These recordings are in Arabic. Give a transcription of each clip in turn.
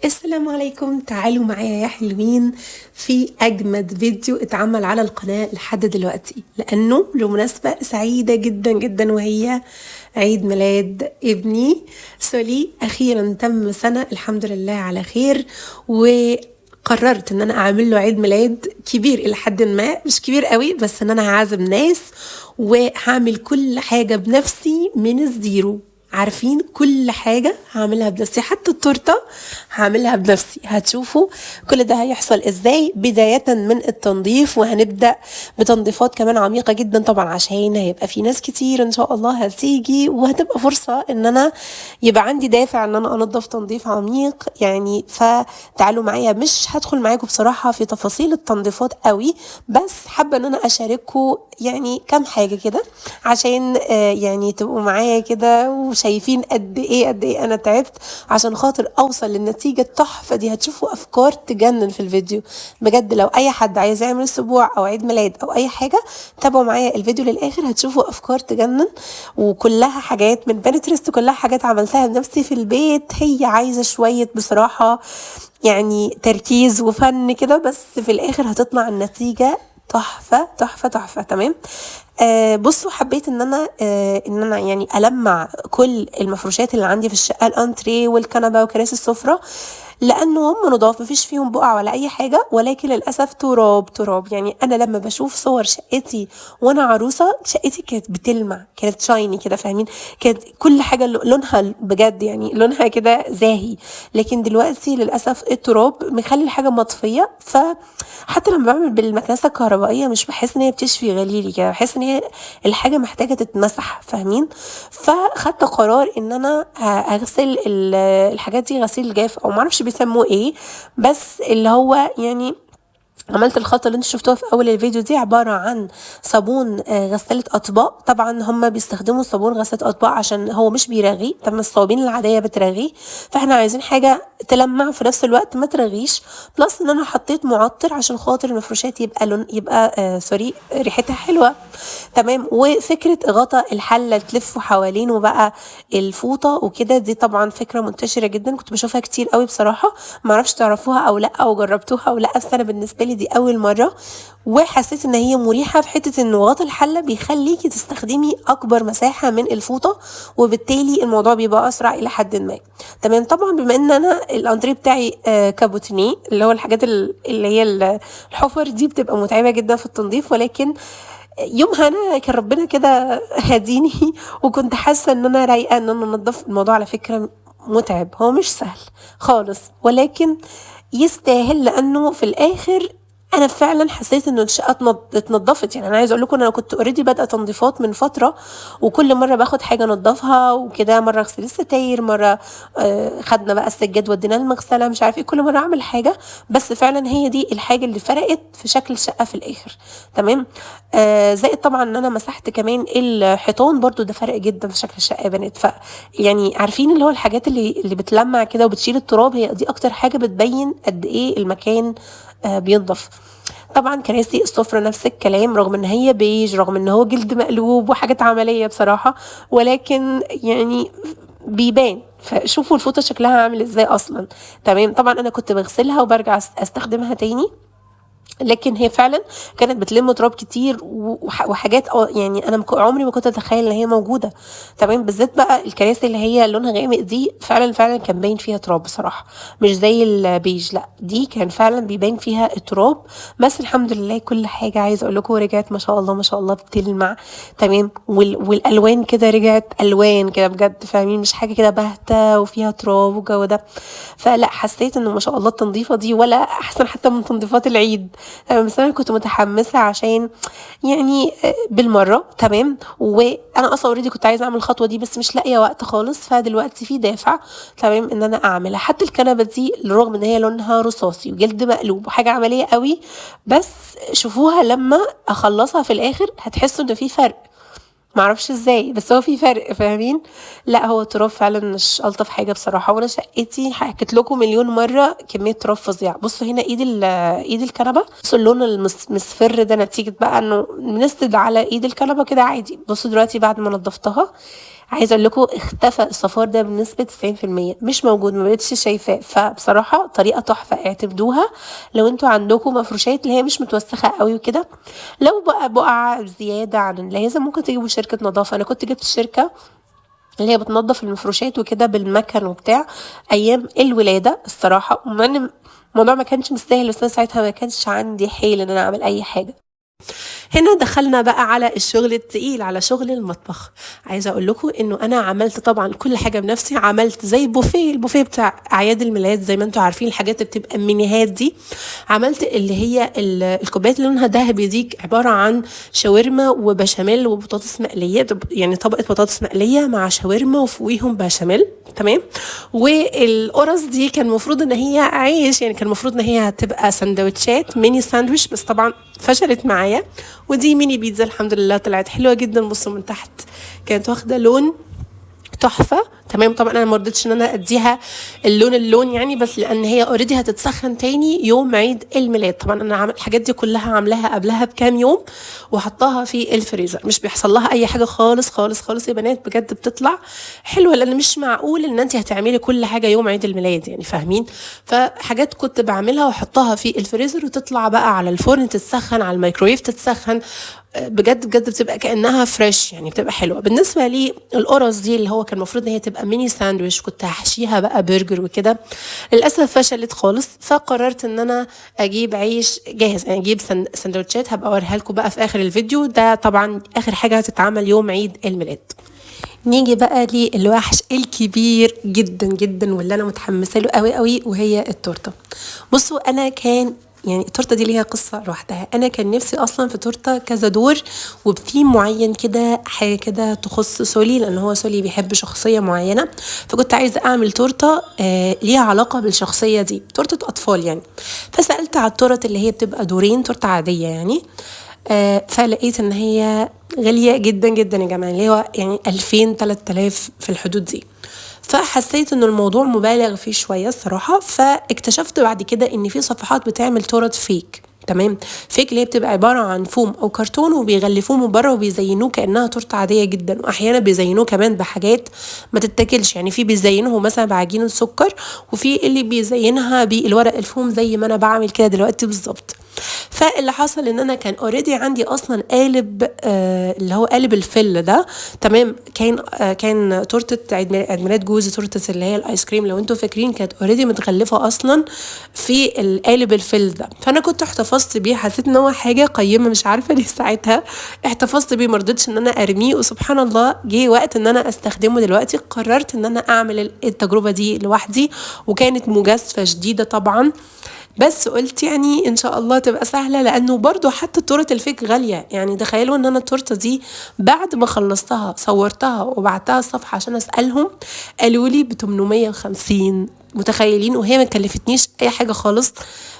السلام عليكم، تعالوا معايا يا حلوين في أجمد فيديو اتعمل على القناة لحد دلوقتي، لأنه لمناسبة سعيدة جدا جدا وهي عيد ميلاد ابني سولي. أخيرا تم سنة الحمد لله على خير، وقررت ان انا اعمل له عيد ميلاد كبير الى حد ما، مش كبير قوي بس ان انا هعزم ناس وهعمل كل حاجة بنفسي من الزيرو. عارفين كل حاجة هعملها بنفسي، حتى التورتة هعملها بنفسي. هتشوفوا كل ده هيحصل ازاي، بداية من التنظيف، وهنبدأ بتنظيفات كمان عميقة جدا طبعا عشان هيبقى في ناس كتير ان شاء الله هتيجي، وهتبقى فرصة ان انا يبقى عندي دافع ان انا انظف تنظيف عميق يعني. فتعالوا معايا، مش هدخل معاكم بصراحة في تفاصيل التنظيفات قوي، بس حابة ان انا اشارككم يعني كام حاجة كده عشان يعني تبقوا معايا كده وشايفين قد ايه انا تعبت عشان خاطر اوصل للنتيجة التحفة دي. هتشوفوا افكار تجنن في الفيديو بجد. لو اي حد عايز يعمل اسبوع او عيد ميلاد او اي حاجة، تابعوا معايا الفيديو للاخر، هتشوفوا افكار تجنن، وكلها حاجات من بنترست، كلها حاجات عملتها بنفسي في البيت. هي عايزة شوية بصراحة يعني تركيز وفن كده، بس في الاخر هتطلع النتيجة تحفة تحفة تحفة. تمام. بصوا، حبيت ان انا يعني المع كل المفروشات اللي عندي في الشقه، الانتريه والكنبه وكراسي السفره، لانه هم نضاف مفيش فيهم بقع ولا اي حاجه، ولكن للاسف تراب. يعني انا لما بشوف صور شقتي وانا عروسه، شقتي كانت بتلمع، كانت شايني كده، فاهمين؟ كانت كل حاجه لونها بجد يعني لونها كده زاهي. لكن دلوقتي للاسف التراب مخلي الحاجه مطفيه، فحتى لما بعمل بالمكنسه الكهربائيه مش بحس ان هي بتشفي غليلي كده، بحس ان هي الحاجه محتاجه تتمسح، فاهمين؟ فخدت قرار ان انا اغسل الحاجات دي غسيل جاف، او معرفش بيسموه ايه، بس اللي هو يعني عملت الخلطة اللي انتوا شفتوها في اول الفيديو دي، عبارة عن صابون غسالة اطباق. طبعا هم بيستخدموا صابون غسالة اطباق عشان هو مش بيرغي، طبعا الصوابين العادية بترغي، فاحنا عايزين حاجة تلمع في نفس الوقت ما ترغيش. بلس ان انا حطيت معطر عشان خاطر المفروشات يبقى لون، يبقى سوري، ريحتها حلوة. تمام. وفكرة غطا الحلة تلف حوالينه بقى الفوطة وكده، دي طبعا فكرة منتشرة جدا، كنت بشوفها كتير قوي بصراحة، معرفش تعرفوها او لا او جربتوها او لا، بس انا بالنسبة لي دي اول مرة، وحسيت ان هي مريحة في حتة انه غطا الحلة بيخليكي تستخدمي اكبر مساحة من الفوطة، وبالتالي الموضوع بيبقى اسرع الى حد ما. تمام. طبعا بما ان انا الانتريه بتاعي كابوتينيه، اللي هو الحاجات اللي هي الحفر دي، بتبقى متعبة جدا في التنظيف، ولكن يومها انا كان ربنا كده هديني وكنت حاسه ان انا رايقه ان انا انضف. الموضوع على فكره متعب، هو مش سهل خالص، ولكن يستاهل، لانه في الاخر انا فعلا حسيت ان الشقه اتنضفت. يعني انا عايز اقول لكم انا كنت اوريدي بادئه تنظيفات من فتره، وكل مره باخد حاجه انضفها وكده، مره اغسل الستاير، مره خدنا بقى السجاد وديناه المغسله، مش عارف ايه، كل مره اعمل حاجه، بس فعلا هي دي الحاجه اللي فرقت في شكل الشقه في الاخر. تمام. زائد طبعا ان انا مسحت كمان الحيطان، برضو ده فرق جدا في شكل الشقه يا بنات. ف يعني عارفين اللي هو الحاجات اللي بتلمع كده وبتشيل التراب، هي دي اكتر حاجه بتبين قد ايه المكان بينضف. طبعا كراسي السفرة نفس الكلام، رغم ان هي بيج، رغم ان هو جلد مقلوب وحاجات عملية بصراحة، ولكن يعني بيبان. فشوفوا الفوطة شكلها عامل ازاي اصلا. تمام. طبعا انا كنت بغسلها وبرجع استخدمها تاني، لكن هي فعلا كانت بتلم تراب كتير وحاجات يعني انا عمري ما كنت اتخيل ان هي موجوده. تمام. بالذات بقى الكراسي اللي هي لونها غامق دي، فعلا كان باين فيها تراب بصراحه، مش زي البيج، لا دي كان فعلا بيبان فيها التراب. بس الحمد لله كل حاجه عايزه اقول لكم رجعت ما شاء الله ما شاء الله بتلمع. تمام. والالوان كده رجعت الوان كده بجد، فاهمين؟ مش حاجه كده باهته وفيها تراب والجو ده. فلا، حسيت انه ما شاء الله التنظيفه دي ولا احسن حتى من تنظيفات العيد. بس انا كنت متحمسه عشان يعني بالمره. تمام. وانا اصلا اوريدي كنت عايزه اعمل الخطوه دي، بس مش لاقيه وقت خالص، فدلوقتي في دافع. تمام. ان انا اعملها. حتى الكنبه دي رغم ان هي لونها رصاصي وجلد مقلوب وحاجه عمليه قوي، بس شوفوها لما اخلصها في الاخر هتحسوا ان في فرق. معرفش ازاي، بس هو في فرق، فاهمين؟ لا هو التراب فعلا مش الطف حاجه بصراحه. وانا شقتي حكيت لكم مليون مره كميه تراب فظيعه. بصوا هنا ايد الكنبه، بصوا اللون المصفر ده نتيجه بقى انه بنسند على ايد الكنبه كده عادي. بصوا دلوقتي بعد ما نضفتها عايزه اقول لكم اختفى الصفار ده بنسبه 90%، مش موجود، ما بقتش شايفاه. فبصراحه طريقه تحفه، اعتمدوها لو انتوا عندكم مفروشات اللي هي مش متوسخه قوي وكده. لو بقى بقع زياده عن اللازم ممكن تجيبوا شركه نظافه. انا كنت جبت الشركه اللي هي بتنظف المفروشات وكده بالمكن وبتاع ايام الولاده الصراحه، ومع ان الموضوع ما كانش مستاهل، بس انا ساعتها ما كانش عندي حيل ان انا اعمل اي حاجه. هنا دخلنا بقى على الشغل التقيل، على شغل المطبخ. عايزه اقول لكم انه انا عملت طبعا كل حاجه بنفسي. عملت زي البوفيه بتاع اعياد الميلاد، زي ما انتم عارفين الحاجات اللي بتبقى مينيهات دي. عملت اللي هي الكوبايات اللي لونها ذهبي دي، عباره عن شاورما وبشاميل وبطاطس مقليه، يعني طبقه بطاطس مقليه مع شاورما وفوقيهم بشاميل، تمام. والقرص دي كان المفروض ان هي عيش، يعني كان المفروض ان هي هتبقى سندوتشات ميني ساندويش، بس طبعا فشلت معايا. ودي ميني بيتزا الحمد لله طلعت حلوه جدا. بصوا من تحت كانت واخده لون تحفه، تمام. طبعا انا ما رضيتش ان انا اديها اللون يعني، بس لان هي اوريدي هتتسخن تاني يوم عيد الميلاد. طبعا انا الحاجات دي كلها عاملاها قبلها بكام يوم وحطاها في الفريزر. مش بيحصل لها اي حاجه خالص خالص خالص يا بنات، بجد بتطلع حلوه، لان مش معقول ان انت هتعملي كل حاجه يوم عيد الميلاد يعني، فاهمين؟ فحاجات كنت بعملها واحطها في الفريزر وتطلع بقى على الفرن تتسخن، على الميكرويف تتسخن، بجد بجد بتبقى كانها فريش يعني، بتبقى حلوه. بالنسبه لي القرص دي اللي هو كان المفروض ان هي تبقى ميني ساندويش، كنت هحشيها بقى برجر وكده، للاسف فشلت خالص. فقررت ان انا اجيب عيش جاهز، يعني اجيب سندوتشات هبقى اوريها لكم بقى في اخر الفيديو ده. طبعا اخر حاجه هتتعمل يوم عيد الميلاد. نيجي بقى للوحش الكبير جدا جدا واللي انا متحمسه له قوي قوي، وهي التورته. بصوا انا كان يعني التورته دي ليها قصه لوحدها. انا كان نفسي اصلا في تورته كذا دور وبثيم معين كده، حاجه كده تخص سولي، لان هو سولي بيحب شخصيه معينه. فكنت عايزه اعمل تورته ليها علاقه بالشخصيه دي، تورته اطفال يعني. فسالت على التورت اللي هي بتبقى دورين، تورته عاديه يعني. فلقيت ان هي غاليه جدا جدا يا جماعه، اللي هو يعني 2000 3000 في الحدود دي. فحسيت ان الموضوع مبالغ فيه شويه الصراحه. فاكتشفت بعد كده ان في صفحات بتعمل تورت فيك، تمام. فيك اللي هي بتبقى عباره عن فوم او كرتون وبيغلفوه من بره وبيزينوه كانها تورته عاديه جدا، واحيانا بيزينوه كمان بحاجات ما تتاكلش يعني. في بيزينه مثلا بعجين السكر، وفي اللي بيزينها بالورق الفوم زي ما انا بعمل كده دلوقتي بالظبط. فاللي حصل ان انا كان اوريدي عندي اصلا قالب اللي هو قالب الفل ده، تمام. كان تورته عيد ميلاد جوزي، تورته اللي هي الايس كريم لو انتوا فاكرين، كانت اوريدي متغلفه اصلا في القالب الفل ده. فانا كنت احتفظت بيه، حسيت ان هو حاجه قيمه، مش عارفه ليه ساعتها احتفظت بيه، مرضتش ان انا ارميه. وسبحان الله جه وقت ان انا استخدمه دلوقتي. قررت ان انا اعمل التجربه دي لوحدي، وكانت مجازفه شديده طبعا، بس قلت يعني ان شاء الله تبقى سهله، لانه برضو حتى تورته الفيك غاليه يعني. تخيلوا ان انا التورته دي بعد ما خلصتها صورتها وبعتها الصفحه عشان اسالهم، قالوا لي ب 850، متخيلين؟ وهي ما كلفتنيش اي حاجه خالص.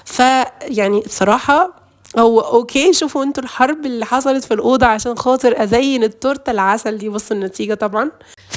فيعني بصراحه هو اوكي، شوفوا انتوا الحرب اللي حصلت في الاوضه عشان خاطر ازين التورته العسل دي. بصوا النتيجه طبعا.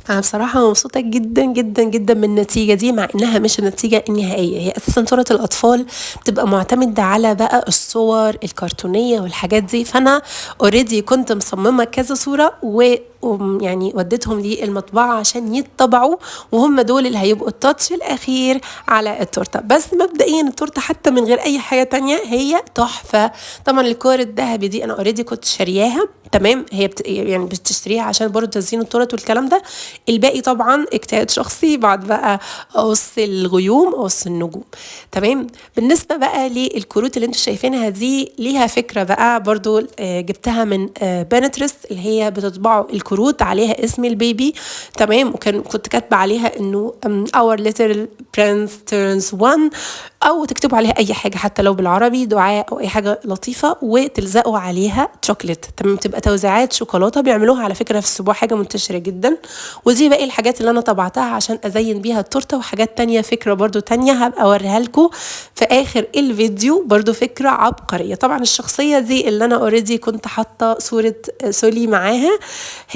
انا بصراحه مبسوطه جدا جدا جدا من النتيجه دي، مع انها مش النتيجه النهائيه. هي اساسا تورته الاطفال بتبقى معتمده على بقى الصور الكرتونيه والحاجات دي. فانا اوريدي كنت مصممه كذا صوره ويعني وديتهم للمطبعه عشان يتطبعوا، وهم دول اللي هيبقوا التاتش الاخير على التورته. بس مبدئيا التورته حتى من غير اي حاجه تانية هي تحفه. طبعا الكور الذهبي دي انا اوريدي كنت شارياها، تمام. هي يعني بتشتريها عشان برضه تزيين التورت والكلام ده. الباقي طبعا اجتهاد شخصي، بعد بقى اقص الغيوم اقص النجوم، تمام. بالنسبه بقى للكروت اللي انتوا شايفينها دي، ليها فكره بقى برضو. جبتها من بنترست، اللي هي بتطبعوا الكروت عليها اسم البيبي، تمام. كنت كاتبه عليها انه our little prince turns one، او تكتبوا عليها اي حاجه حتى لو بالعربي، دعاء او اي حاجه لطيفه، وتلزقوا عليها شوكليت، تمام. تبقى توزيعات شوكولاته بيعملوها على فكره في السبوع، حاجه منتشره جدا. ودي باقي الحاجات اللي انا طبعتها عشان ازين بيها التورته، وحاجات تانية فكره برضو تانية هبقى اوريها لكم في اخر الفيديو، برضو فكره عبقريه. طبعا الشخصيه دي اللي انا اوريدي كنت حاطه صوره سولي معاها،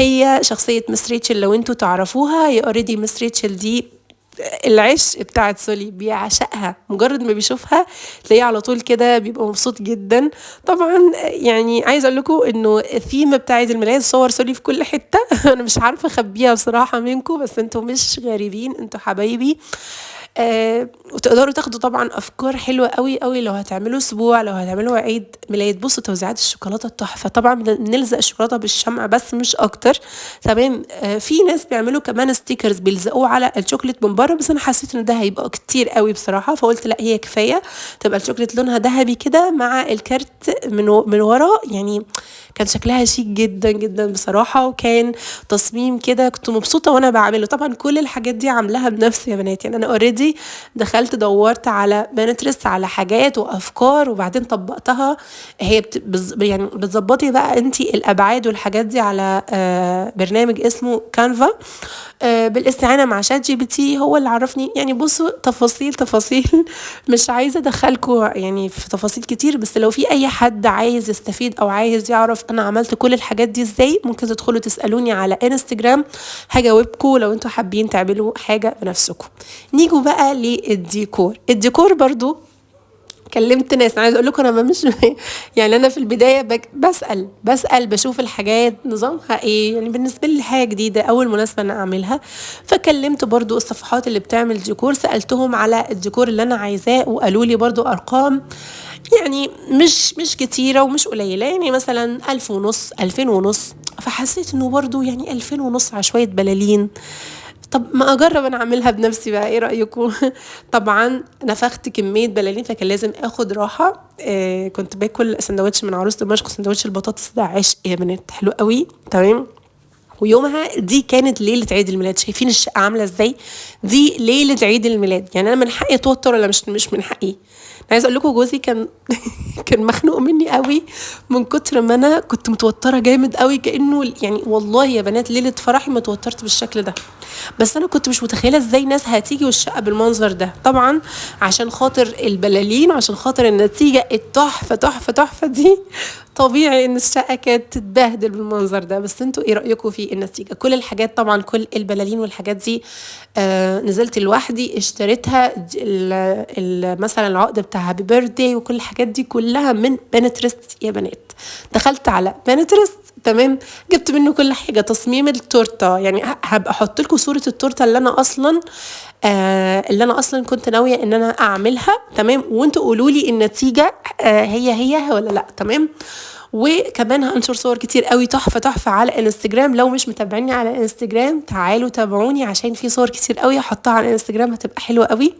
هي شخصية مس ريتشل. لو انتوا تعرفوها، هي اوريدي مس ريتشل دي العشق بتاعت سولي، بيعشقها، مجرد ما بيشوفها تلاقيه على طول كده بيبقى مبسوط جدا. طبعا يعني عايزه اقول لكم انه الثيم بتاع عيد الميلاد صور سولي في كل حته. انا مش عارفه اخبيها بصراحه منكم، بس انتوا مش غريبين، انتوا حبايبي. وتقدروا تاخدوا طبعا افكار حلوه قوي قوي لو هتعملوا اسبوع، لو هتعملوا عيد ميلاد. بصوا توزيعات الشوكولاته التحفه، طبعا بنلزق الشوكولاته بالشمع بس مش اكتر. تمام. في ناس بيعملوا كمان ستيكرز بيلزقوه على الشوكليت من بره، بس انا حسيت ان ده هيبقى كتير قوي بصراحه، فقلت لا، هي كفايه تبقى الشوكليت لونها ذهبي كده مع الكارت من ورا. يعني كان شكلها شيك جدا جدا بصراحه، وكان تصميم كده كنت مبسوطه وانا بعمله. طبعا كل الحاجات دي عاملاها بنفسي يا بنات، يعني انا اوريدي دخلت دورت على بنترست على حاجات وافكار وبعدين طبقتها. هي يعني بتظبطي بقى انتي الابعاد والحاجات دي على برنامج اسمه كانفا، بالاستعانه مع شات جي بي تي، هو اللي عرفني. يعني بصوا تفاصيل مش عايزه ادخلكم يعني في تفاصيل كتير، بس لو في اي حد عايز يستفيد او عايز يعرف انا عملت كل الحاجات دي ازاي، ممكن تدخلوا تسالوني على انستجرام، هجاوبكم لو انتوا حابين تعملوا حاجه بنفسكم. نيجوا بقى للديكور. الديكور برضو كلمت ناس. عايز اقول لكم انا مش يعني انا في البدايه بسال بشوف الحاجات نظامها ايه، يعني بالنسبه لي حاجه جديده اول مناسبه انا اعملها. فكلمت برضو الصفحات اللي بتعمل ديكور، سالتهم على الديكور اللي انا عايزاه، وقالوا لي برضو ارقام يعني مش كتيره ومش قليله، يعني مثلا 1500 2500. فحسيت انه برضو يعني 2500 على شويه بلالين، طب ما اجرب انا اعملها بنفسي بقى، ايه رايكم؟ طبعا نفخت كميه بلالين، فكان لازم اخد راحه. كنت باكل سندوتش من عروس دمشق، سندوتش البطاطس ده عشق يا بنات، حلو قوي. تمام. ويومها دي كانت ليله عيد الميلاد، شايفين الشقه عامله ازاي؟ دي ليله عيد الميلاد. يعني انا من حقي اتوتر ولا مش من حقي؟ عايزه اقول لكم جوزي كان كان مخنوق مني قوي من كتر ما انا كنت متوتره جامد قوي، كانه يعني والله يا بنات ليله فرحي ما توترت بالشكل ده. بس انا كنت مش متخيله ازاي ناس هتيجي والشقه بالمنظر ده. طبعا عشان خاطر البلالين وعشان خاطر النتيجه التحفه تحفه تحفه دي، طبيعي ان الشقه كانت تتبهدل بالمنظر ده. بس انتوا ايه رايكم في النتيجه؟ كل الحاجات طبعا، كل البلالين والحاجات دي نزلت لوحدي اشتريتها. مثلا العقد بتاع هابي بيرثدي وكل الحاجات دي كلها من بنترست يا بنات. دخلت على بنترست، تمام، جبت منه كل حاجه. تصميم التورته، يعني هبقى احط لكم صوره التورته اللي انا اصلا كنت ناويه ان انا اعملها، تمام، وانتوا قولوا لي النتيجه هي ولا لا. تمام. وكمان هنشر صور كتير قوي تحفه تحفه على انستجرام. لو مش متابعيني على انستجرام تعالوا تابعوني، عشان في صور كتير قوي هحطها على انستجرام هتبقى حلوه قوي.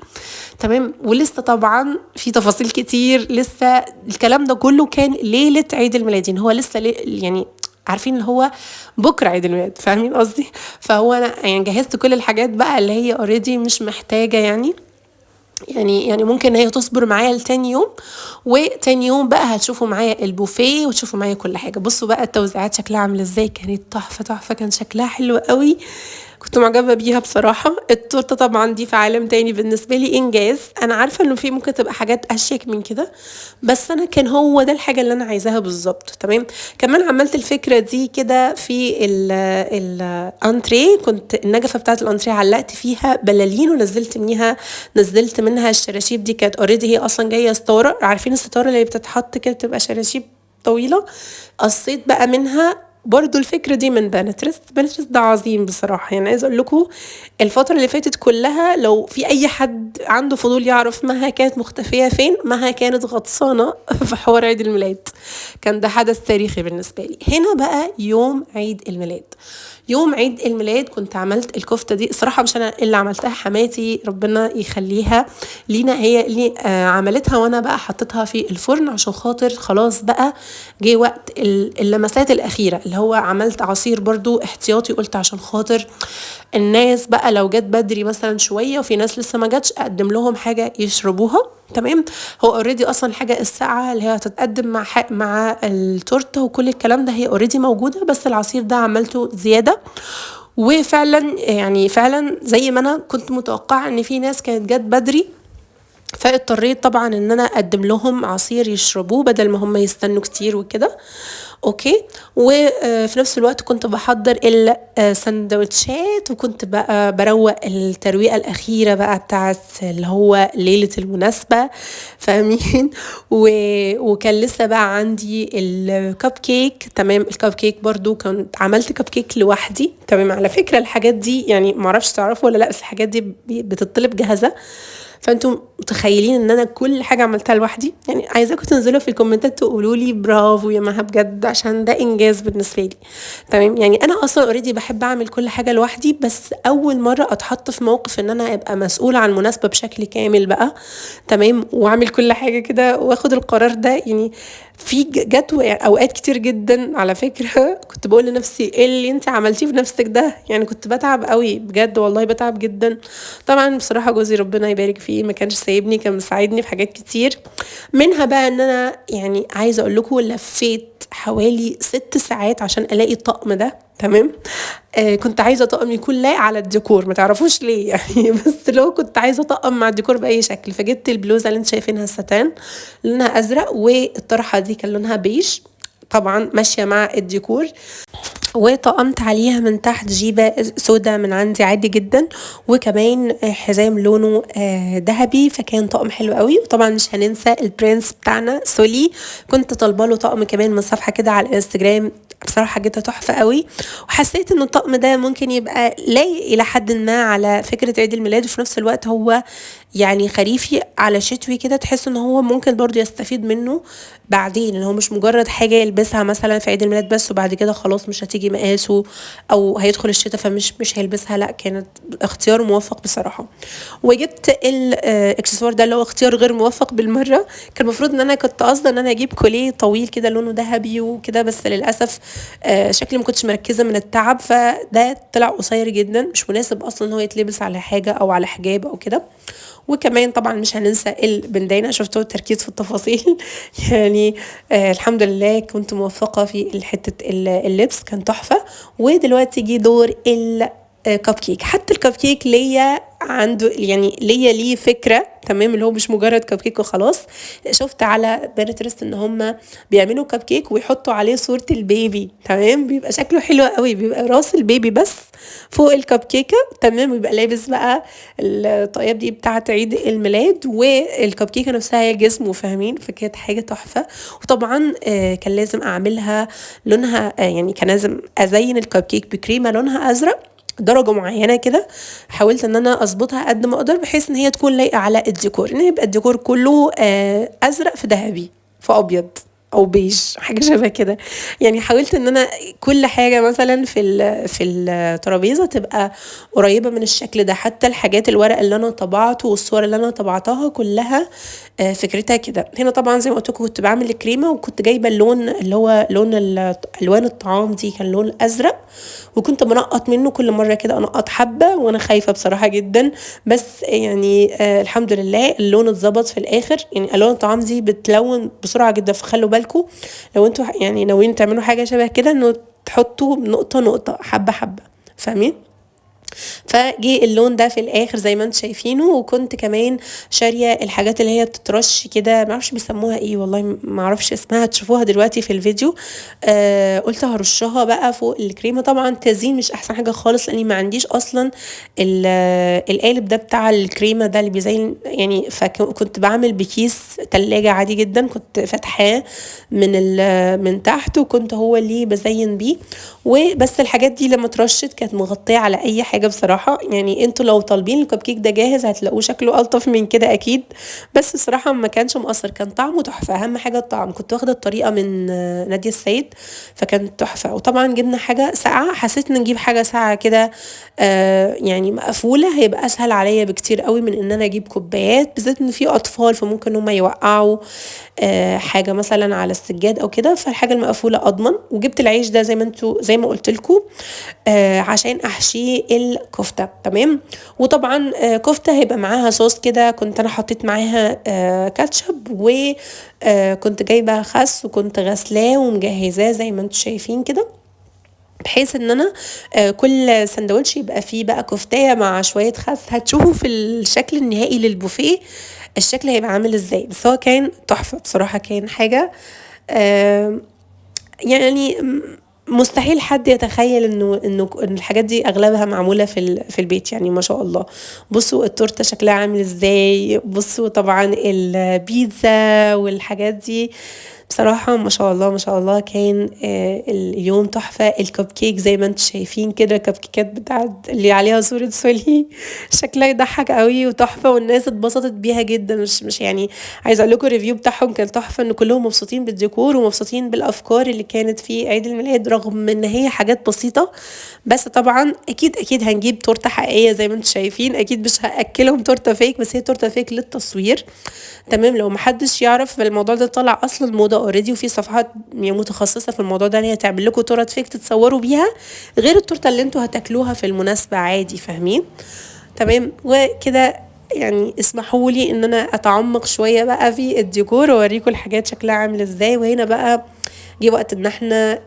تمام. ولسه طبعا في تفاصيل كتير لسه. الكلام ده كله كان ليله عيد الميلاد، يعني هو لسه يعني عارفين اللي هو بكره عيد الميلاد، فاهمين قصدي؟ فهو انا يعني جهزت كل الحاجات بقى اللي هي اوريدي مش محتاجه يعني ممكن هي تصبر معايا لتاني يوم، وتاني يوم بقى هتشوفوا معايا البوفيه وتشوفوا معايا كل حاجه. بصوا بقى التوزيعات شكلها عامله ازاي، كانت تحفه تحفه، كان شكلها حلو قوي، كنت معجبه بيها بصراحه. التورته طبعا دي في عالم تاني بالنسبه لي، انجاز. انا عارفه انه في ممكن تبقى حاجات اشيك من كده، بس انا كان هو ده الحاجه اللي انا عايزاها بالظبط. تمام. كمان عملت الفكره دي كده في الانتريه، كنت النجفه بتاعت الانتريه علقت فيها بلالين ونزلت منها الشراشيب دي. كانت اوريدي هي اصلا جايه ستاره، عارفين الستاره اللي بتتحط كده بتبقى شراشيب طويله، قصيت بقى منها برضو الفكرة دي من بنترست ده عظيم بصراحة. يعني عايز اقول لكم الفترة اللي فاتت كلها، لو في اي حد عنده فضول يعرف مها كانت مختفية فين، مها كانت غطسانة في حوار عيد الميلاد، كان ده حدث تاريخي بالنسبة لي. هنا بقى يوم عيد الميلاد كنت عملت الكفتة دي. الصراحة مش أنا اللي عملتها، حماتي ربنا يخليها لينا هي اللي عملتها، وأنا بقى حطيتها في الفرن عشان خاطر خلاص بقى جه وقت اللمسات الأخيرة، اللي هو عملت عصير برضو احتياطي، قلت عشان خاطر الناس بقى لو جت بدري مثلا شوية وفي ناس لسه ما جاتش أقدم لهم حاجة يشربوها. تمام. هو اوريدي اصلا الحاجه الساقعه اللي هي هتتقدم مع التورته وكل الكلام ده هي اوريدي موجوده، بس العصير ده عملته زياده. وفعلا يعني فعلا زي ما انا كنت متوقعه ان في ناس كانت جت بدري فاضطريت طبعا ان انا اقدم لهم عصير يشربوه بدل ما هم يستنوا كتير وكده. اوكي. وفي نفس الوقت كنت بحضر السندوتشات، وكنت بقى بروق الترويقه الاخيره بقى بتاعت اللي هو ليله المناسبه، فاهمين؟ وكان لسه بقى عندي الكب كيك. تمام، الكب كيك برضو كنت عملت كب كيك لوحدي. تمام، على فكره الحاجات دي يعني معرفش تعرفوا ولا لا، بس الحاجات دي بتطلب جاهزه. فانتم متخيلين ان انا كل حاجه عملتها لوحدي؟ يعني عايزاكم تنزلوا في الكومنتات تقولوا لي برافو يا مها بجد، عشان ده انجاز بالنسبه لي. تمام، يعني انا اصلا اوريدي بحب اعمل كل حاجه لوحدي، بس اول مره اتحط في موقف ان انا ابقى مسؤوله عن مناسبه بشكل كامل بقى. تمام، واعمل كل حاجه كده واخد القرار ده. يعني في جت اوقات كتير جدا على فكره كنت بقول لنفسي ايه اللي انت عملتيه في نفسك ده؟ يعني كنت بتعب قوي بجد، والله بتعب جدا. طبعا بصراحه جوزي ربنا يبارك فيه ما كانش سايبني، كان مساعدني في حاجات كتير. منها بقى ان انا يعني عايزه اقول لكم لفيت حوالي 6 ساعات عشان الاقي الطقم ده. تمام. كنت عايزه طقم يكون لايق على الديكور، ما تعرفوش ليه يعني بس لو كنت عايزه طقم مع الديكور باي شكل، فجبت البلوزه اللي انت شايفينها الستان لونها ازرق، والطرحه دي كان لونها بيج، طبعا ماشيه مع الديكور. وطقمت عليها من تحت جيبة سودا من عندي عادي جدا، وكمان حزام لونه ذهبي، فكان طقم حلو قوي. وطبعا مش هننسى البرنس بتاعنا سولي، كنت طالبه له طقم كمان من صفحه كده على الانستجرام، بصراحه حاجتها تحفه قوي. وحسيت ان الطقم ده ممكن يبقى لايق الى حد ما على فكره عيد الميلاد، وفي نفس الوقت هو يعني خريفي على شتوي كده، تحس ان هو ممكن برضو يستفيد منه بعدين، ان هو مش مجرد حاجه يلبسها مثلا في عيد الميلاد بس وبعد كده خلاص مش هتيجي مقاسه، او هيدخل الشتاء فمش هيلبسها. لا، كانت اختيار موفق بصراحه. وجبت الاكسسوار ده اللي هو اختيار غير موفق بالمره. كان المفروض ان انا كنت قاصده ان انا اجيب كوليه طويل كده لونه ذهبي وكده، بس للاسف شكلي ما كنتش مركزه من التعب، فده طلع قصير جدا مش مناسب اصلا ان هو يتلبس على حاجه او على حجاب او كده. وكمان طبعا مش هننسى البندانة، شفتوا التركيز في التفاصيل يعني الحمد لله كنت موفقة في حتة اللبس، كان تحفة. ودلوقتي جه دور الكب كيك. حتى الكب كيك ليا عنده يعني ليه فكره. تمام، اللي هو مش مجرد كب كيك وخلاص. شفت على بنترست ان هم بيعملوا كب كيك ويحطوا عليه صوره البيبي. تمام، بيبقى شكله حلو قوي، بيبقى راس البيبي بس فوق الكب كيكه. تمام، ويبقى لابس بقى الطاقية دي بتاعه عيد الميلاد، والكب كيكه نفسها هي جسمه، فاهمين؟ فكانت حاجه تحفه. وطبعا كان لازم اعملها لونها يعني كان لازم ازين الكب كيك بكريمه لونها ازرق درجة معينة كده. حاولت ان انا اظبطها قد ما اقدر بحيث ان هي تكون لايقة على الديكور، ان يبقى الديكور كله ازرق في ذهبي في ابيض او بيج، حاجه شبه كده. يعني حاولت ان انا كل حاجه مثلا في الترابيزه تبقى قريبه من الشكل ده، حتى الحاجات الورق اللي انا طبعته والصور اللي انا طبعتها كلها فكرتها كده. هنا طبعا زي ما قلت لكم كنت بعمل الكريمه، وكنت جايبه اللون اللي هو لون الوان الطعام دي كان لون ازرق، وكنت بنقط منه كل مره كده، انقط حبه وانا خايفه بصراحه جدا. بس يعني الحمد لله اللون اتظبط في الاخر. يعني الوان الطعام دي بتلون بسرعه جدا، فخلوا بالكم لو انتوا يعني ناويين تعملوا حاجه شبه كده انه تحطوا نقطه نقطه حبه حبه، فاهمين؟ فجي اللون ده في الاخر زي ما انتم شايفينه. وكنت كمان شاريه الحاجات اللي هي بتترش كده، ما اعرفش بيسموها ايه والله، ما اعرفش اسمها، تشوفوها دلوقتي في الفيديو. قلت هرشها بقى فوق الكريمه. طبعا تزيين مش احسن حاجه خالص لاني ما عنديش اصلا القالب ده بتاع الكريمه ده اللي بيزين يعني، فكنت بعمل بكيس تلاجة عادي جدا، كنت فاتحاه من تحت وكنت هو اللي بزين بيه. وبس الحاجات دي لما اترشت كانت مغطيه على اي حاجه بصراحه. يعني انتوا لو طالبين الكب كيك ده جاهز هتلاقوه شكله الطف من كده اكيد، بس بصراحه ما كانش مقصر، كان طعمه تحفه. اهم حاجه الطعم، كنت واخده الطريقه من نادية السيد فكانت تحفه. وطبعا جبنا حاجه ساقعه، حسيت ان نجيب حاجه ساقعه كده يعني مقفوله هيبقى اسهل عليا بكتير قوي من ان انا اجيب كوبايات، بالذات ان في اطفال فممكن هم يوقعوا حاجه مثلا على السجاد او كده، فالحاجه المقفوله اضمن. وجبت العيش ده زي ما قلت لكم عشان احشيه الكفته. تمام، وطبعا كفته هيبقى معاها صوص كده، كنت انا حطيت معاها كاتشب، وكنت جايبه خس وكنت غسلاه ومجهزاه زي ما انتم شايفين كده، بحيث ان انا كل سندوتش يبقى فيه بقى كفتايه مع شويه خس. هتشوفوا في الشكل النهائي للبوفيه الشكل هيبقى عامل ازاي. بس هو كان تحفة بصراحة، كان حاجة يعني مستحيل حد يتخيل ان الحاجات دي اغلبها معموله في البيت، يعني ما شاء الله. بصوا التورته شكلها عامل ازاي، بصوا طبعا البيتزا والحاجات دي، بصراحة ما شاء الله ما شاء الله. كان اليوم تحفة. الكب كيك زي ما انتم شايفين كده، الكب كيكات بتاعت اللي عليها صورة سولي شكلها يضحك قوي وتحفة، والناس اتبسطت بيها جدا. مش يعني عايزة اقول لكم الريفيو بتاعهم كان تحفة، ان كلهم مبسوطين بالديكور ومبسوطين بالافكار اللي كانت في عيد الميلاد، رغم ان هي حاجات بسيطة. بس طبعا اكيد هنجيب تورته حقيقيه زي ما انتم شايفين، اكيد مش هاكلهم تورته فيك، بس هي تورته فيك للتصوير. تمام. لو محدش يعرف الموضوع ده طلع اصلا موضه اوريدي، وفي صفحات متخصصه في الموضوع ده ان هي تعمل لكم تورت فيك تتصوروا بيها، غير التورته اللي انتوا هتاكلوها في المناسبه عادي، فاهمين؟ تمام. وكده يعني اسمحوا لي ان انا اتعمق شويه بقى في الديكور واوريكم الحاجات شكلها عامل ازاي. وهنا بقى جه وقت ان احنا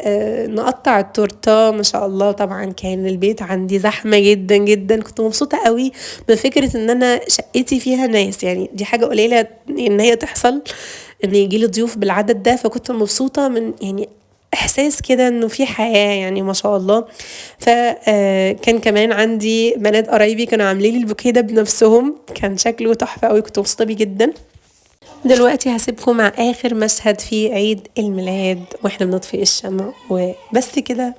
نقطع التورته. ما شاء الله طبعا كان البيت عندي زحمه جدا جدا، كنت مبسوطه قوي بفكره ان انا شقتي فيها ناس، يعني دي حاجه قليله ان هي تحصل، ان يجي لي ضيوف بالعدد ده. فكنت مبسوطه من يعني احساس كده انه في حياه، يعني ما شاء الله. فكان كمان عندي بنات قرايبي كانوا عاملين لي البوكيه ده بنفسهم، كان شكله تحفه قوي، كنت مبسوطه بيه جدا. دلوقتي هسيبكم مع اخر مشهد في عيد الميلاد واحنا بنطفي الشمع وبس كده.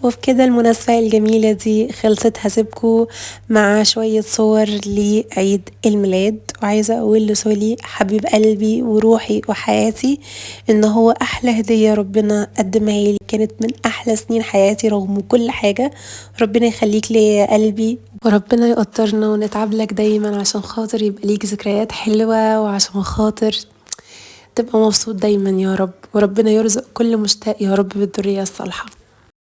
وبكده المناسبة الجميلة دي خلصت. هسيبكم مع شوية صور لعيد الميلاد، وعايزة أقول لسولي حبيب قلبي وروحي وحياتي إن هو أحلى هدية ربنا قدمها لي، كانت من أحلى سنين حياتي رغم كل حاجة. ربنا يخليك لي يا قلبي، وربنا يقدرنا ونتعب لك دايما عشان خاطر يبقى ليك ذكريات حلوة، وعشان خاطر تبقى مبسوط دايما يا رب. وربنا يرزق كل مشتاق يا رب بالذرية الصالحة.